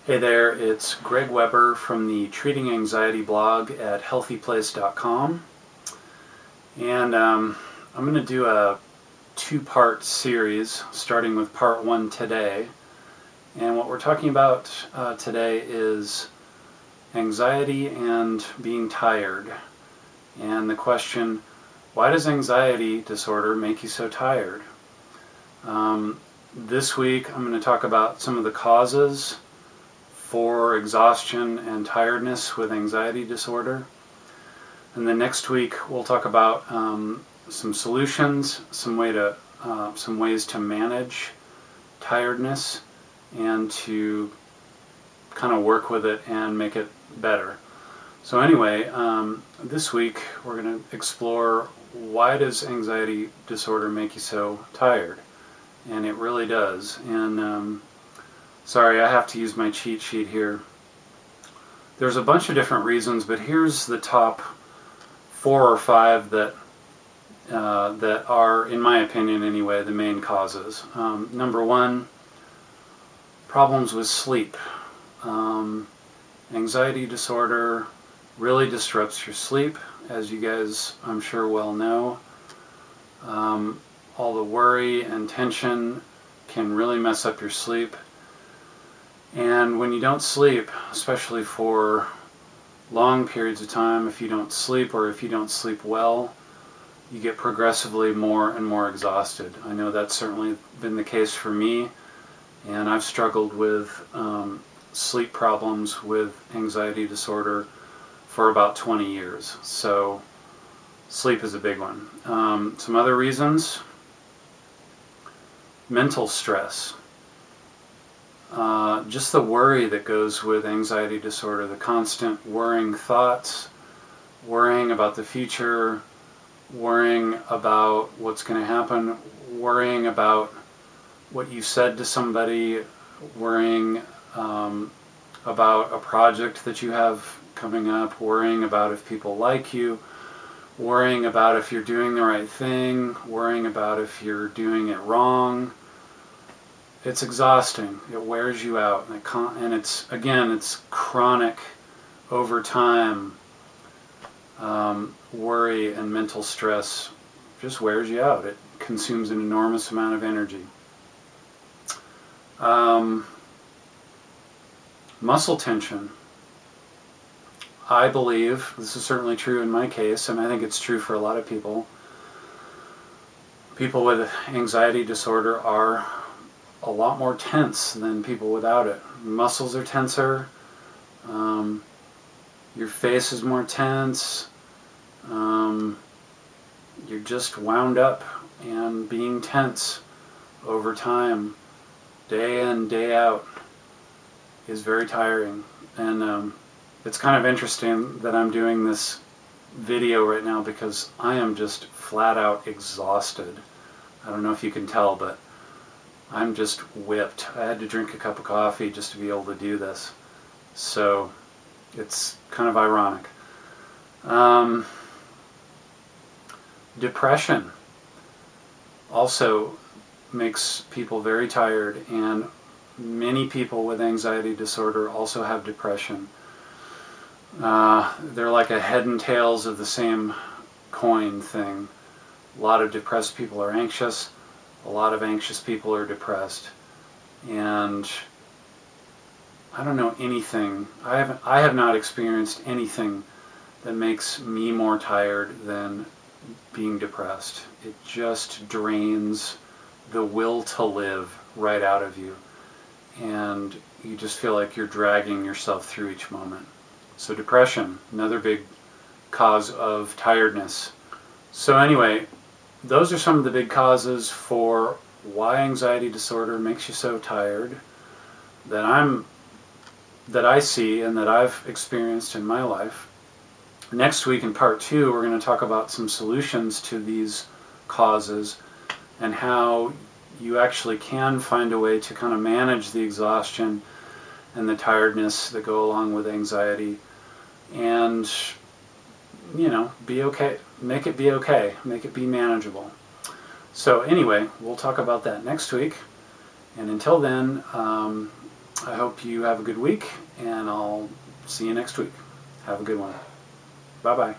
Hey there, it's Greg Weber from the Treating Anxiety blog at healthyplace.com, and I'm going to do a two-part series starting with part one today. And what we're talking about today is anxiety and being tired, and the question, why does anxiety disorder make you so tired? This week I'm going to talk about some of the causes for exhaustion and tiredness with anxiety disorder. And then next week we'll talk about some solutions, some ways to manage tiredness and to kind of work with it and make it better. So anyway, this week we're going to explore, why does anxiety disorder make you so tired? And it really does. And sorry, I have to use my cheat sheet here. There's a bunch of different reasons, but here's the top 4 or 5 that are, in my opinion anyway, the main causes. Number 1, problems with sleep. Anxiety disorder really disrupts your sleep, as you guys I'm sure well know. All the worry and tension can really mess up your sleep. And when you don't sleep, especially for long periods of time, if you don't sleep or if you don't sleep well, you get progressively more and more exhausted. I know that's certainly been the case for me, and I've struggled with sleep problems with anxiety disorder for about 20 years. So sleep is a big one. Some other reasons: mental stress. Just the worry that goes with anxiety disorder, the constant worrying thoughts, worrying about the future, worrying about what's going to happen, worrying about what you said to somebody, worrying about a project that you have coming up, worrying about if people like you, worrying about if you're doing the right thing, worrying about if you're doing it wrong. It's exhausting. It wears you out, and it's chronic over time. Worry and mental stress just wears you out. It consumes an enormous amount of energy. Muscle tension. I believe, this is certainly true in my case, and I think it's true for a lot of people, people with anxiety disorder are a lot more tense than people without it. Muscles are tenser, your face is more tense, you're just wound up and being tense over time, day in, day out, is very tiring. And it's kind of interesting that I'm doing this video right now because I am just flat out exhausted. I don't know if you can tell, but I'm just whipped. I had to drink a cup of coffee just to be able to do this. So it's kind of ironic. Depression also makes people very tired, and many people with anxiety disorder also have depression. They're like a head and tails of the same coin thing. A lot of depressed people are anxious. A lot of anxious people are depressed. And I don't know anything, I have not experienced anything that makes me more tired than being depressed. It just drains the will to live right out of you, and you just feel like you're dragging yourself through each moment. So depression, another big cause of tiredness. So anyway, those are some of the big causes for why anxiety disorder makes you so tired that I see and that I've experienced in my life. Next week in part 2, we're going to talk about some solutions to these causes and how you actually can find a way to kind of manage the exhaustion and the tiredness that go along with anxiety, and be okay. Make it be okay. Make it be manageable. So anyway, we'll talk about that next week. And until then, I hope hope you have a good week, and I'll see you next week. Have a good one. Bye-bye.